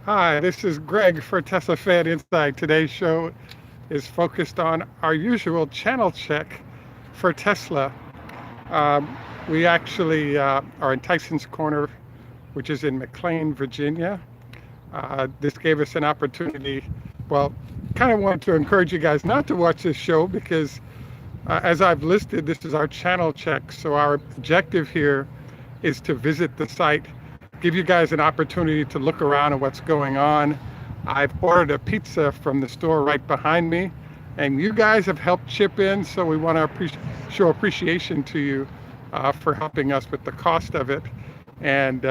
Hi, this is Greg for Teslafaninsight. Today's show is focused on our usual channel check for Tesla. We actually are in Tysons Corner, which is in McLean, Virginia. This gave us an opportunity. Well, kind of want to encourage you guys not to watch this show because as I've listed, this is our channel check. So our objective here is to visit the site, give you guys an opportunity to look around at what's going on. I've ordered a pizza from the store right behind me, and you guys have helped chip in, so we want to show appreciation to you for helping us with the cost of it. And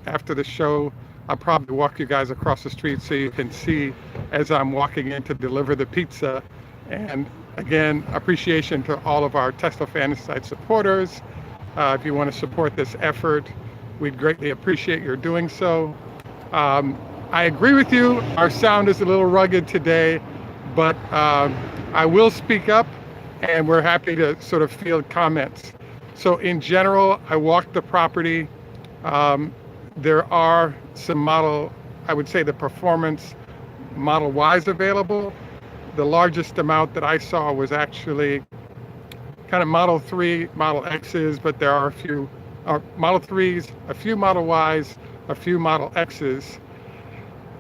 after the show, I'll probably walk you guys across the street so you can see as I'm walking in to deliver the pizza. And again, appreciation to all of our Teslafaninsight supporters. If you want to support this effort, we'd greatly appreciate your doing so. I agree with you, our sound is a little rugged today, but I will speak up and we're happy to sort of field comments. So in general, I walked the property. There are some I would say the performance Model Ys available. The largest amount that I saw was actually kind of Model 3, Model X's, but there are a few Model 3s, a few Model Ys, a few Model X's.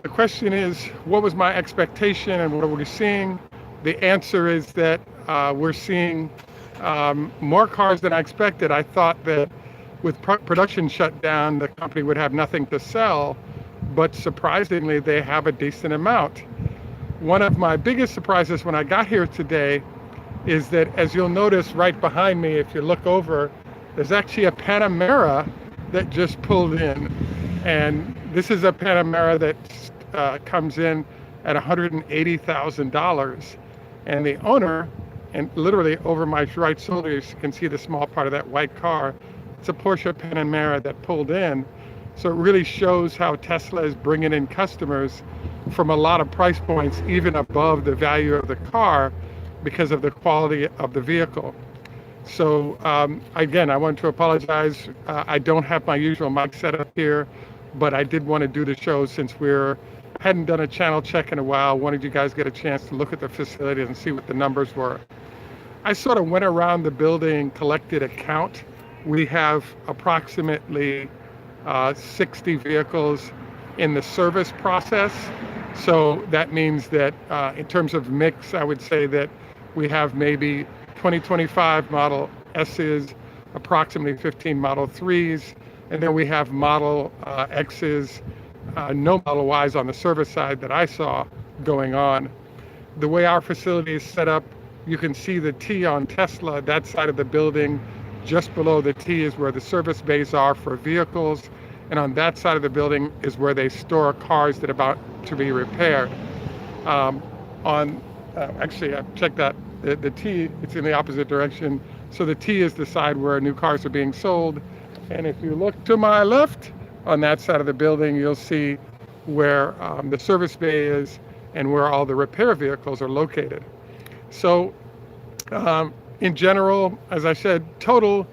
The question is, what was my expectation and what are we seeing? The answer is that we're seeing more cars than I expected. I thought that with production shut down, the company would have nothing to sell, but surprisingly, they have a decent amount. One of my biggest surprises when I got here today is that, as you'll notice right behind me, if you look over, there's actually a Panamera that just pulled in. And this is a Panamera that comes in at $180,000. And the owner, and literally over my right shoulder, you can see the small part of that white car. It's a Porsche Panamera that pulled in. So it really shows how Tesla is bringing in customers from a lot of price points, even above the value of the car, because of the quality of the vehicle. So again, I want to apologize. I don't have my usual mic set up here, but I did want to do the show since hadn't done a channel check in a while. Wanted you guys to get a chance to look at the facility and see what the numbers were. I sort of went around the building, collected a count. We have approximately 60 vehicles in the service process. So that means that in terms of mix, I would say that we have maybe 2025 Model S's, approximately 15 Model 3s, and then we have Model X's, no Model Ys on the service side that I saw going on. The way our facility is set up, you can see the T on Tesla, that side of the building. Just below the T is where the service bays are for vehicles, and on that side of the building is where they store cars that are about to be repaired. Actually, I checked that. The T, it's in the opposite direction. So the T is the side where new cars are being sold. And if you look to my left, on that side of the building, you'll see where the service bay is and where all the repair vehicles are located. So in general, as I said, total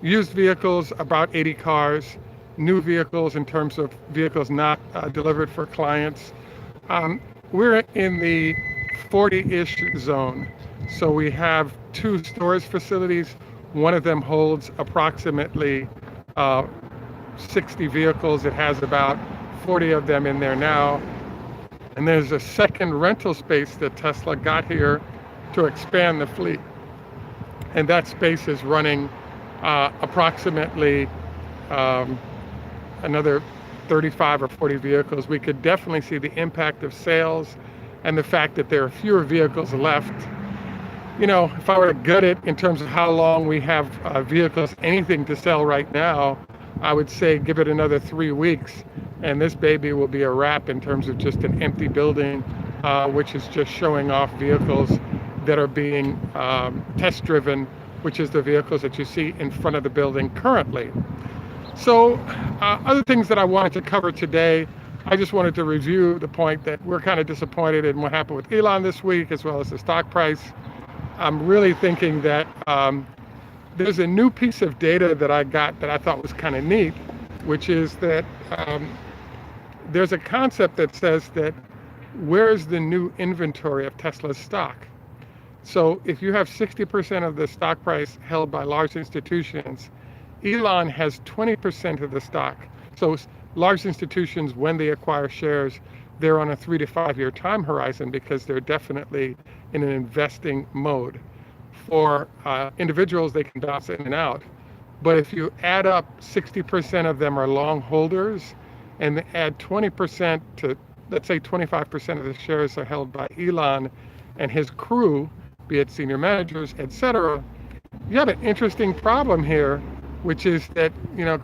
used vehicles, about 80 cars. New vehicles, in terms of vehicles not delivered for clients, we're in the 40-ish zone. So we have 2 storage facilities. One of them holds approximately 60 vehicles. It has about 40 of them in there now. And there's a second rental space that Tesla got here to expand the fleet. And that space is running approximately another 35 or 40 vehicles. We could definitely see the impact of sales and the fact that there are fewer vehicles left. You know, if I were to gut it in terms of how long we have vehicles, anything to sell right now, I would say give it another 3 weeks and this baby will be a wrap in terms of just an empty building, which is just showing off vehicles that are being test driven, which is the vehicles that you see in front of the building currently. So other things that I wanted to cover today, I just wanted to review the point that we're kind of disappointed in what happened with Elon this week, as well as the stock price. I'm really thinking that there's a new piece of data that I got that I thought was kind of neat. which is that there's a concept that says that where's the new inventory of Tesla's stock? So if you have 60% of the stock price held by large institutions, Elon has 20% of the stock. So large institutions, when they acquire shares, they're on a 3 to 5 year time horizon because they're definitely in an investing mode. For individuals, they can bounce in and out. But if you add up 60% of them are long holders and add 20% to, let's say 25% of the shares are held by Elon and his crew, be it senior managers, etc., you have an interesting problem here, which is that,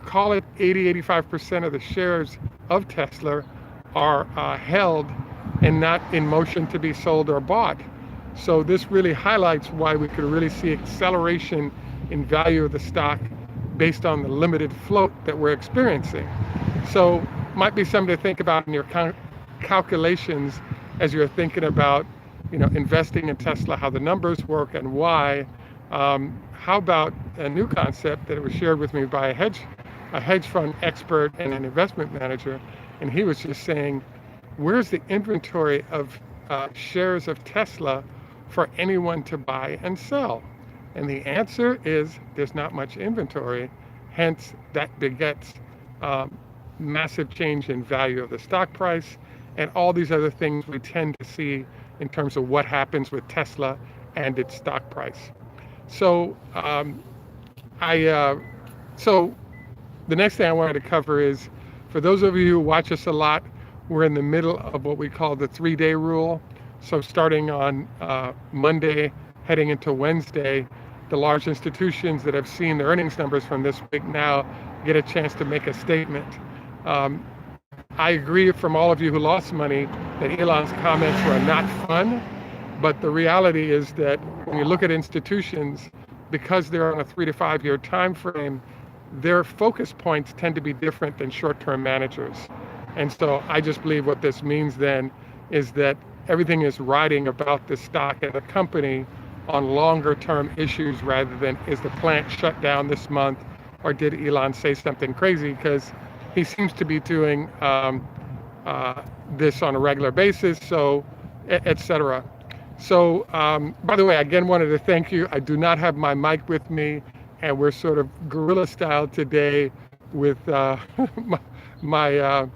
call it 80-85% of the shares of Tesla are held and not in motion to be sold or bought. So this really highlights why we could really see acceleration in value of the stock based on the limited float that we're experiencing. So might be something to think about in your calculations as you're thinking about investing in Tesla, how the numbers work and why. How about a new concept that was shared with me by a hedge fund expert and an investment manager, and he was just saying, where's the inventory of shares of Tesla for anyone to buy and sell? And the answer is there's not much inventory, hence that begets massive change in value of the stock price and all these other things we tend to see in terms of what happens with Tesla and its stock price. So so the next thing I wanted to cover is, for those of you who watch us a lot, we're in the middle of what we call the 3-day rule. So starting on Monday, heading into Wednesday, the large institutions that have seen the earnings numbers from this week now get a chance to make a statement. I agree from all of you who lost money that Elon's comments were not fun, but the reality is that when you look at institutions, because they're on a 3 to 5 year time frame, their focus points tend to be different than short-term managers. And so I just believe what this means then is that everything is riding about the stock and the company on longer term issues rather than, is the plant shut down this month or did Elon say something crazy? Because he seems to be doing this on a regular basis, so etc. So by the way, I again wanted to thank you. I do not have my mic with me, and we're sort of guerrilla style today with my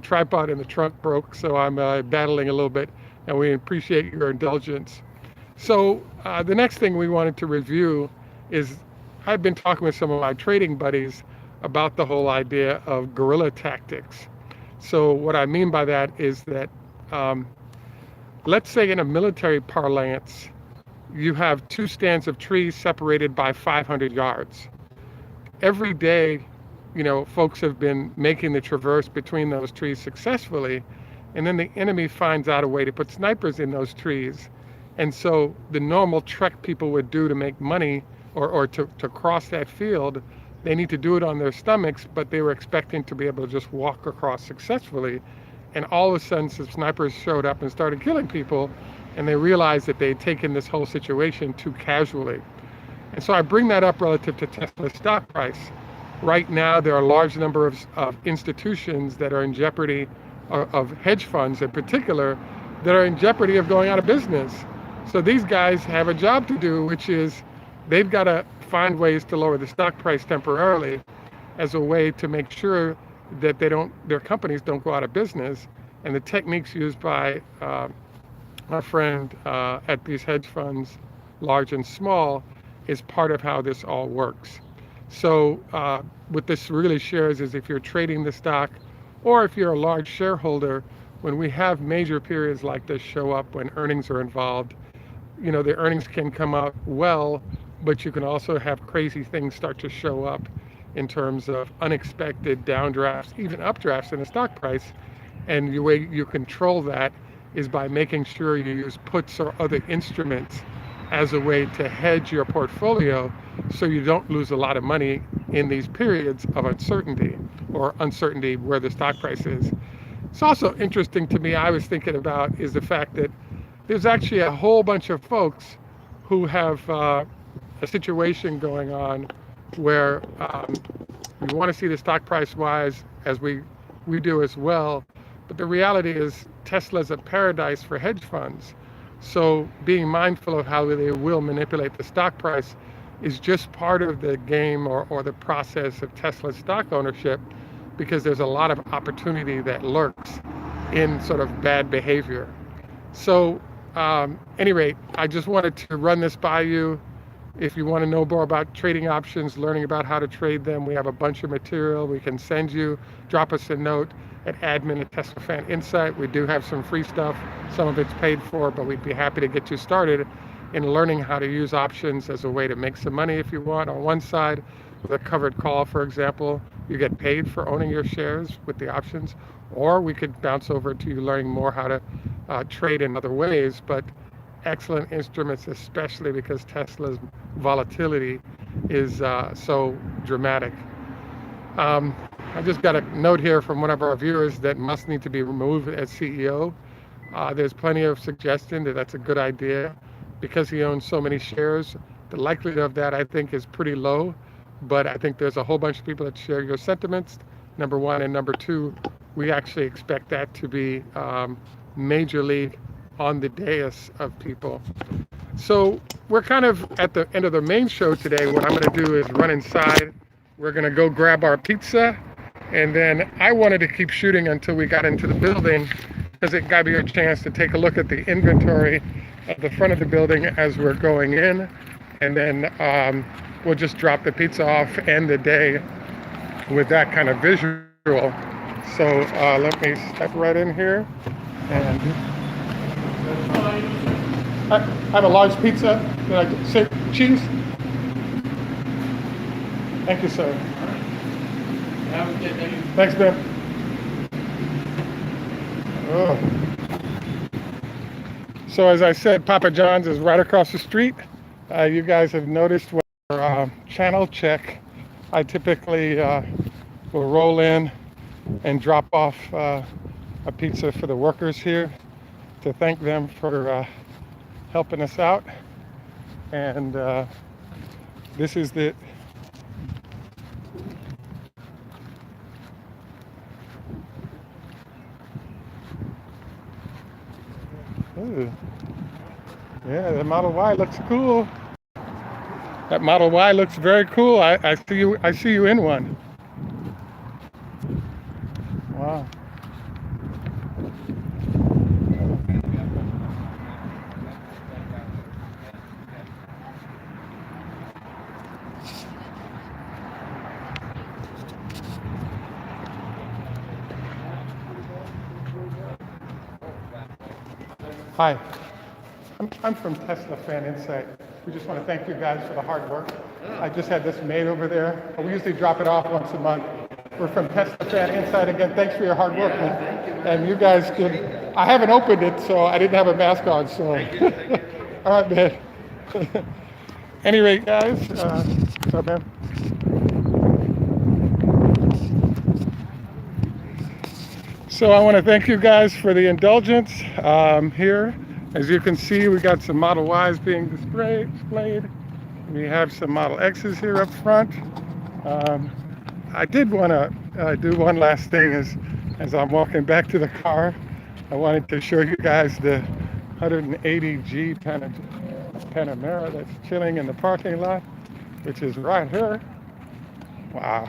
tripod in the trunk broke, so I'm battling a little bit, and we appreciate your indulgence. So the next thing we wanted to review is, I've been talking with some of my trading buddies about the whole idea of guerrilla tactics. So what I mean by that is that, let's say in a military parlance, you have 2 stands of trees separated by 500 yards. Every day, folks have been making the traverse between those trees successfully, and then the enemy finds out a way to put snipers in those trees. And so the normal trek people would do to make money or to cross that field, they need to do it on their stomachs, but they were expecting to be able to just walk across successfully. And all of a sudden, some snipers showed up and started killing people, and they realized that they'd taken this whole situation too casually. And so I bring that up relative to Tesla's stock price. Right now, there are a large number of institutions that are in jeopardy, of hedge funds in particular, that are in jeopardy of going out of business. So these guys have a job to do, which is they've got to find ways to lower the stock price temporarily as a way to make sure that their companies don't go out of business. And the techniques used by our friend at these hedge funds, large and small, is part of how this all works. So what this really shares is, if you're trading the stock or if you're a large shareholder, when we have major periods like this show up, when earnings are involved, the earnings can come out well, but you can also have crazy things start to show up in terms of unexpected downdrafts, even updrafts in the stock price. And the way you control that is by making sure you use puts or other instruments as a way to hedge your portfolio so you don't lose a lot of money in these periods of uncertainty or uncertainty where the stock price is. It's also interesting to me, I was thinking about, is the fact that there's actually a whole bunch of folks who have a situation going on where We want to see the stock price rise as we do as well. But the reality is Tesla is a paradise for hedge funds. So being mindful of how they will manipulate the stock price is just part of the game or the process of Tesla stock ownership, because there's a lot of opportunity that lurks in sort of bad behavior. So any rate, I just wanted to run this by you. If you want to know more about trading options, learning about how to trade them, we have a bunch of material we can send you. Drop us a note at admin@Teslafaninsight. We do have some free stuff. Some of it's paid for, but we'd be happy to get you started in learning how to use options as a way to make some money if you want. On one side, with a covered call, for example, you get paid for owning your shares with the options, or we could bounce over to you learning more how to trade in other ways. But excellent instruments, especially because Tesla's volatility is so dramatic. I just got a note here from one of our viewers that Musk need to be removed as CEO. There's plenty of suggestion that that's a good idea because he owns so many shares. The likelihood of that, I think, is pretty low, but I think there's a whole bunch of people that share your sentiments, number one, and number two, we actually expect that to be major league on the dais of people. So we're kind of at the end of the main show today. What I'm going to do is run inside. We're going to go grab our pizza, and then I wanted to keep shooting until we got into the building, because it got me a chance to take a look at the inventory at the front of the building as we're going in, and then we'll just drop the pizza off, end the day with that kind of visual. So let me step right in here, and I have a large pizza. Can I say cheese? Thank you, sir. Thanks, Ben. Oh. So as I said, Papa John's is right across the street. You guys have noticed when channel check, I typically will roll in and drop off a pizza for the workers here to thank them for helping us out. And this is the ooh. Yeah, the Model Y looks cool. That Model Y looks very cool. I see you in one. Wow. Hi, I'm from Teslafaninsight. We just want to thank you guys for the hard work. I just had this made over there. We usually drop it off once a month. We're from Teslafaninsight again. Thanks for your hard work, man. And you guys could, I haven't opened it, so I didn't have a mask on, so. All right, man. Anyway, guys, what's up, man? So I want to thank you guys for the indulgence here. As you can see, we got some Model Ys being displayed. We have some Model X's here up front. I did want to do one last thing as I'm walking back to the car. I wanted to show you guys the 180G Panamera that's chilling in the parking lot, which is right here. Wow,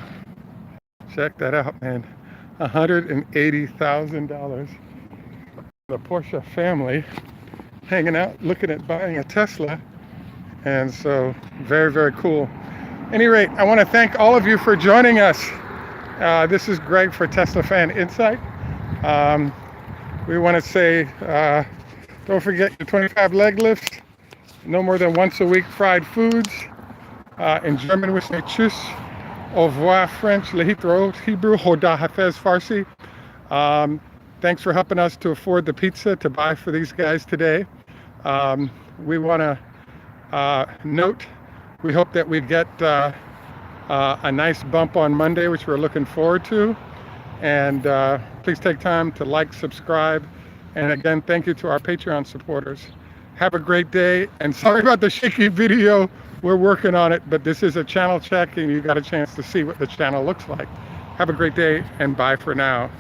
check that out, man. $180,000. The Porsche family hanging out, looking at buying a Tesla. And so very, very cool. At any rate, I want to thank all of you for joining us. This is Greg for Teslafaninsight. We want to say, don't forget your 25 leg lifts, no more than once a week fried foods. In German we say tschüss, au revoir French, lehitro, Hebrew, hoda hafez Farsi. Thanks for helping us to afford the pizza to buy for these guys today. We want to note, we hope that we get a nice bump on Monday, which we're looking forward to. And please take time to like, subscribe. And again, thank you to our Patreon supporters. Have a great day. And sorry about the shaky video. we're working on it, but this is a channel check and you got a chance to see what the channel looks like. Have a great day and bye for now.